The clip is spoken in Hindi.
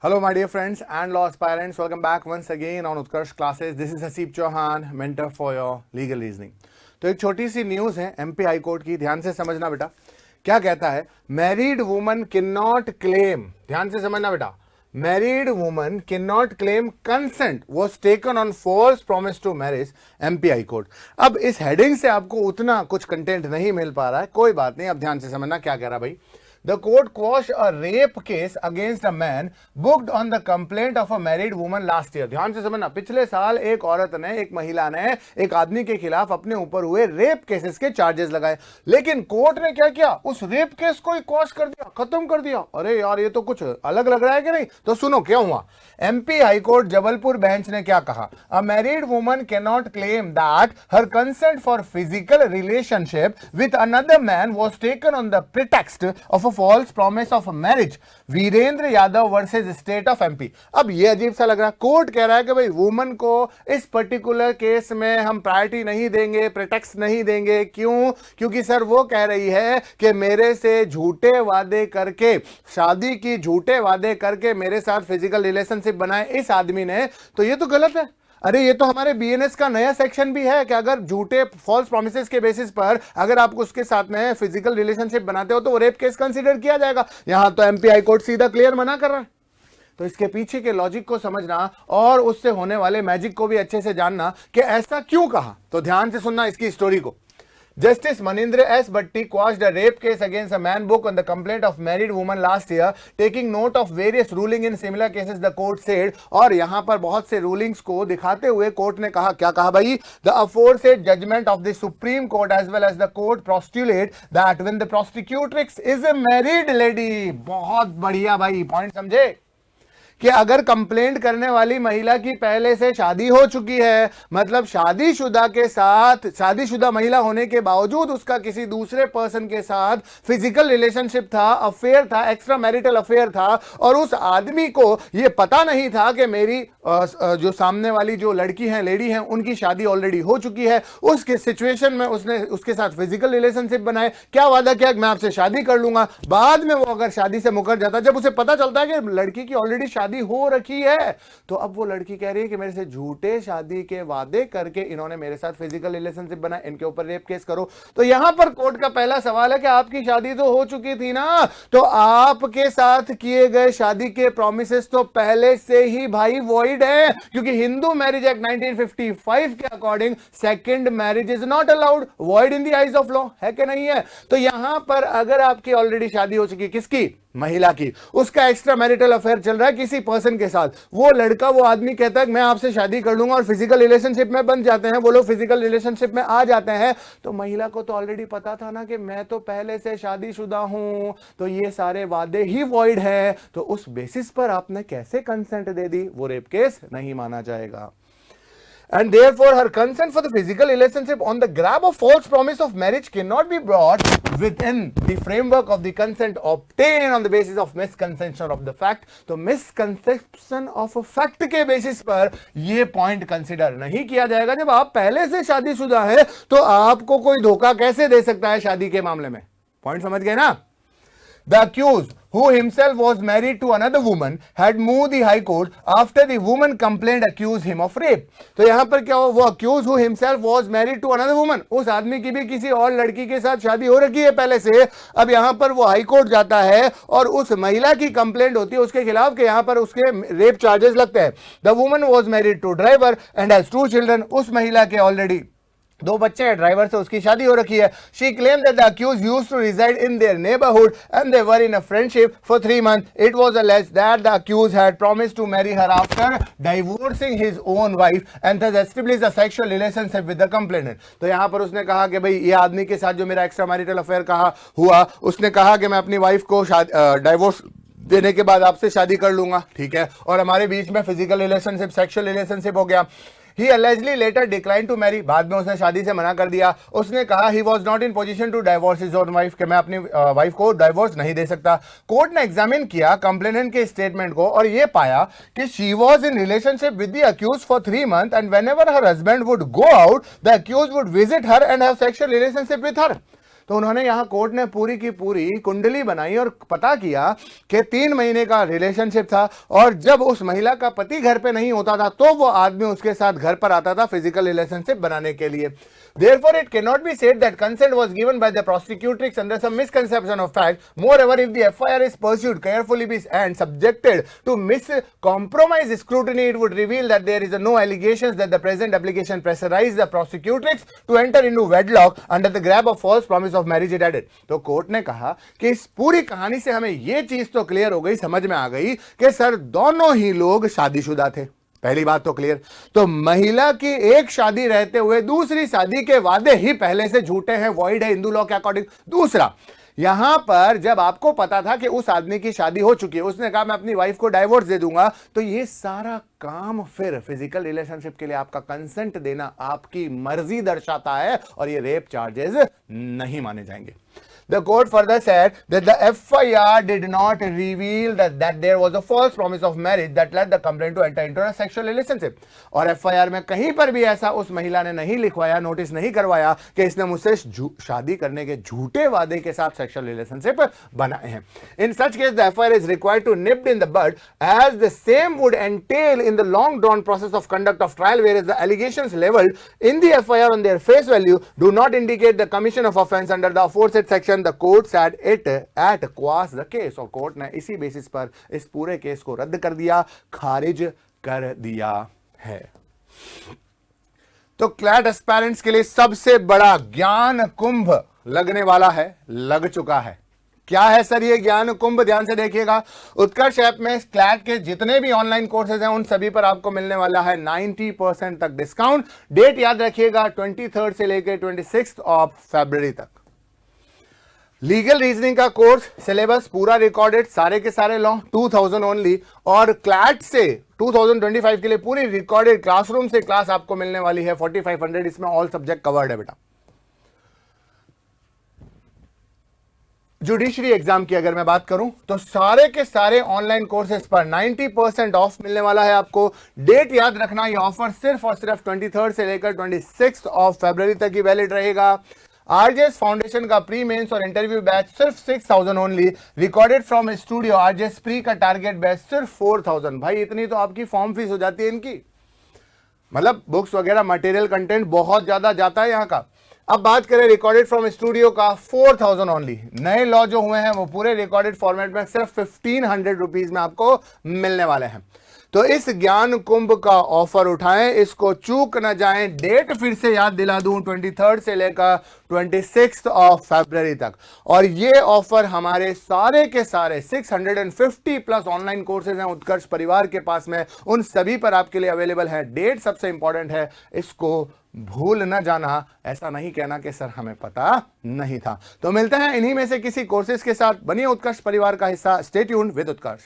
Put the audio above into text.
Hello, my dear friends and law aspirants. Welcome back once again on Utkarsh classes. This is Hasib Chauhan, mentor for your legal reasoning. तो एक छोटी सी न्यूज है एमपी हाई कोर्ट की, ध्यान से समझना बेटा. क्या कहता है? Married woman can not claim, ध्यान से समझना बेटा, married woman can not claim consent was taken on false promise to marriage, MP High Court. अब इस हेडिंग से आपको उतना कुछ कंटेंट नहीं मिल पा रहा है, कोई बात नहीं. अब ध्यान से समझना क्या कह रहा भाई. The court quashed a rape case against a man booked on the complaint of a married woman last year. ध्यान से समझना, पिछले साल एक औरत ने, एक महिला ने एक आदमी के खिलाफ अपने ऊपर हुए रेप केसेस के चार्जेस लगाए, लेकिन कोर्ट ने क्या किया, उस रेप केस को ही क्वॉश कर दिया, खत्म कर दिया. अरे यार ये तो कुछ अलग लग रहा है कि नहीं? तो सुनो क्या हुआ. MP High Court Jabalpur bench ने क्या कहा. A married woman can not claim that her consent for physical relationship with another man was taken on the pretext of a false promise of marriage. Virendra Yadav versus state of MP. अब ये अजीब सा लग रहा है. कोर्ट कह रहा है कि भाई वुमन को इस पर्टिकुलर केस में हम प्रायोरिटी नहीं देंगे, प्रिटेक्स्ट नहीं देंगे. क्यों? क्योंकि सर वो कह रही है कि मेरे से झूठे वादे करके, शादी की झूठे वादे करके मेरे साथ फिजिकल रिलेशनशिप बनाए इस आदमी ने, तो ये तो गलत है. अरे ये तो हमारे बीएनएस का नया सेक्शन भी है कि अगर झूठे फॉल्स प्रॉमिसेस के बेसिस पर अगर आप उसके साथ में फिजिकल रिलेशनशिप बनाते हो तो वो रेप केस कंसीडर किया जाएगा. यहां तो एमपी हाई कोर्ट सीधा क्लियर मना कर रहा है. तो इसके पीछे के लॉजिक को समझना और उससे होने वाले मैजिक को भी अच्छे से जानना कि ऐसा क्यों कहा. तो ध्यान से सुनना इसकी स्टोरी को. Justice Manindra S. Bhatti quashed a rape case against a man booked on the complaint of married woman last year, taking note of various ruling in similar cases, the court said. और यहां पर बहुत से रूलिंग्स को दिखाते हुए कोर्ट ने कहा, क्या कहा भाई? The aforesaid judgment of the Supreme Court as well as the court postulate that when the prosecutrix is a married lady, बहुत बढ़िया भाई, पॉइंट समझे, कि अगर कंप्लेंट करने वाली महिला की पहले से शादी हो चुकी है, मतलब शादीशुदा के साथ, शादीशुदा महिला होने के बावजूद उसका किसी दूसरे पर्सन के साथ फिजिकल रिलेशनशिप था, अफेयर था, एक्स्ट्रा मैरिटल अफेयर था, और उस आदमी को यह पता नहीं था कि मेरी जो सामने वाली जो लड़की है, लेडी है, उनकी शादी ऑलरेडी हो चुकी है. उसके सिचुएशन में उसने उसके साथ फिजिकल रिलेशनशिप बनाए, क्या वादा किया कि मैं आपसे शादी कर लूंगा. बाद में वो अगर शादी से मुकर जाता, जब उसे पता चलता है कि लड़की की ऑलरेडी शादी हो रखी है, तो अब वो लड़की कह रही है कि मेरे से झूठे शादी के वादे करके इन्होंने मेरे साथ फिजिकल रिलेशनशिप बनाया, इनके ऊपर रेप केस करो. तो यहां पर कोर्ट का पहला सवाल है कि आपकी शादी तो हो चुकी थी ना, तो आपके साथ किए गए शादी के प्रॉमिसेस तो पहले से ही भाई वॉइड है, क्योंकि हिंदू मैरिज एक्ट 1955 के according second marriage is not allowed, void in the eyes of law, है कि नहीं है? तो यहां पर अगर आपकी ऑलरेडी शादी हो चुकी, किसकी? महिला की, उसका एक्स्ट्रा मैरिटल अफेयर चल रहा है किसी पर्सन के साथ, वो लड़का, वो आदमी कहता है कि मैं आपसे शादी कर लूंगा, और फिजिकल रिलेशनशिप में बन जाते हैं, वो लोग फिजिकल रिलेशनशिप में आ जाते हैं, तो महिला को तो ऑलरेडी पता था ना कि मैं तो पहले से शादीशुदा हूं, तो ये सारे वादे ही वॉइड है. तो उस बेसिस पर आपने कैसे कंसेंट दे दी? वो रेप केस नहीं माना जाएगा. And therefore her consent for the physical relationship on the grab of false promise of marriage cannot be brought within the framework of the consent obtained on the basis of misconception of the fact. तो misconception of a fact के basis पर ये point consider नहीं किया जाएगा. जब आप पहले से शादीशुदा है तो आपको कोई धोखा कैसे दे सकता है शादी के मामले में? पॉइंट समझ गए ना? The accused, who himself was married to another woman, had moved the high court after the woman complained accused him of rape. तो यहां पर क्या हुआ? वो accused who himself was married to another woman, उस आदमी की भी किसी और लड़की के साथ शादी हो रखी है पहले से. अब यहां पर वो हाई कोर्ट जाता है और उस महिला की कंप्लेंट होती है उसके खिलाफ कि यहां पर उसके रेप चार्जेस लगते हैं. The woman was married to driver and has 2 children. उस महिला के ऑलरेडी 2 बच्चे हैं, ड्राइवर से उसकी शादी हो रखी है. She claimed that the accused used to reside in their neighborhood and they were in a friendship for 3 months. It was alleged that the accused had promised to marry her after divorcing his own wife and thus established a sexual relationship with the complainant. तो यहाँ पर उसने कहा कि भाई ये आदमी के साथ जो मेरा एक्स्ट्रा मैरिटल अफेयर कहा हुआ, उसने कहा कि मैं अपनी वाइफ को डाइवोर्स देने के बाद आपसे शादी कर लूंगा, ठीक है, और हमारे बीच में फिजिकल रिलेशनशिप, सेक्सुअल रिलेशनशिप हो गया. He allegedly later declined to marry. बाद में उसने शादी से मना कर दिया. उसने कहा he was not in position to divorce his own wife, कि मैं अपनी वाइफ को डाइवोर्स नहीं दे सकता. कोर्ट ने एग्जामिन किया कंप्लेनेंट के स्टेटमेंट को और ये पाया कि she was in relationship with the accused for 3 months and whenever her husband would go out, the accused would visit her and have sexual relationship with her. तो उन्होंने यहाँ कोर्ट ने पूरी की पूरी कुंडली बनाई और पता किया कि 3 महीने का रिलेशनशिप था और जब उस महिला का पति घर पे नहीं होता था तो वो आदमी उसके साथ घर पर आता था फिजिकल रिलेशनशिप बनाने के लिए. Therefore, it cannot be said that consent was given by the prosecutrix under some misconception of fact. Moreover, if the FIR is pursued carefully and subjected to compromise scrutiny, it would reveal that there is no allegations that the present application pressurized the prosecutrix to enter into wedlock under the grab of false promise of marriage, it added. तो कोर्ट ने कहा कि इस पूरी कहानी से हमें यह चीज तो क्लियर हो गई, समझ में आ गई कि सर दोनों ही लोग शादीशुदा थे. पहली बात तो क्लियर. तो महिला की एक शादी रहते हुए दूसरी शादी के वादे ही पहले से झूठे हैं, वॉइड है हिंदू लॉ के अकॉर्डिंग. दूसरा, यहां पर जब आपको पता था कि उस आदमी की शादी हो चुकी है, उसने कहा मैं अपनी वाइफ को डाइवोर्स दे दूंगा, तो ये सारा काम फिर फिजिकल रिलेशनशिप के लिए आपका कंसेंट देना आपकी मर्जी दर्शाता है और ये रेप चार्जेस नहीं माने जाएंगे. The court further said that the FIR did not reveal that there was a false promise of marriage that led the complainant to enter into a sexual relationship. और FIR में कहीं पर भी ऐसा उस महिला ने नहीं लिखवाया, नोटिस नहीं करवाया कि इसने मुझसे शादी करने के झूठे वादे के साथ सेक्सुअल रिलेशनशिप बनाए हैं. In such case, the FIR is required to nip in the bud, as the same would entail in the long drawn process of conduct of trial, whereas the allegations leveled in the FIR on their face value do not indicate the commission of offense under the aforesaid section. The court said it at quash the case. और कोर्ट ने इसी बेसिस पर इस पूरे केस को रद्द कर दिया, खारिज कर दिया है. तो क्लैट एस्पायरेंट्स के लिए सबसे बड़ा ज्ञान कुंभ लगने वाला है, लग चुका है. क्या है सर ये ज्ञान कुंभ? ध्यान से देखिएगा. उत्कर्ष ऐप में क्लैट के जितने भी ऑनलाइन कोर्सेज हैं उन सभी पर आपको मिलने वाला है 90% तक डिस्काउंट. डेट याद रखिएगा, 23 से लेकर 26 फरवरी तक. लीगल रीजनिंग का कोर्स सिलेबस पूरा रिकॉर्डेड, सारे के सारे लॉ 2000 ओनली. और क्लैट से 2025 के लिए पूरी रिकॉर्डेड क्लासरूम से क्लास आपको मिलने वाली है 4500. इसमें ऑल सब्जेक्ट कवर्ड है बेटा. जुडिशरी एग्जाम की अगर मैं बात करूं तो सारे के सारे ऑनलाइन कोर्सेज पर 90% ऑफ मिलने वाला है आपको. डेट याद रखना, ये ऑफर सिर्फ और सिर्फ 23 से लेकर 26 फरवरी तक ही वैलिड रहेगा. आरजेएस फाउंडेशन का प्री मेंस और इंटरव्यू बैच सिर्फ 6000 only. Recorded from studio RJS pre का टारगेट बैच सिर्फ 4000. भाई इतनी तो आपकी फॉर्म फीस हो जाती है इनकी. मतलब बुक्स वगैरह मटेरियल कंटेंट बहुत ज्यादा जाता है यहाँ का. अब बात करें रिकॉर्डेड फ्रॉम स्टूडियो का, 4000 ओनली. नए लॉ जो हुए हैं वो पूरे रिकॉर्डेड फॉर्मेट में सिर्फ 1500 रुपीज में आपको मिलने वाले हैं. तो इस ज्ञान कुंभ का ऑफर उठाएं, इसको चूक न जाएं. डेट फिर से याद दिला दूं, 23 से लेकर 26 फरवरी तक. और ये ऑफर हमारे सारे के सारे 650 प्लस ऑनलाइन कोर्सेज हैं उत्कर्ष परिवार के पास में, उन सभी पर आपके लिए अवेलेबल है. डेट सबसे इंपॉर्टेंट है, इसको भूल न जाना. ऐसा नहीं कहना कि सर हमें पता नहीं था. तो मिलते हैं इन्हीं में से किसी कोर्सेज के साथ. बनिए उत्कर्ष परिवार का हिस्सा. Stay tuned with Utkarsh.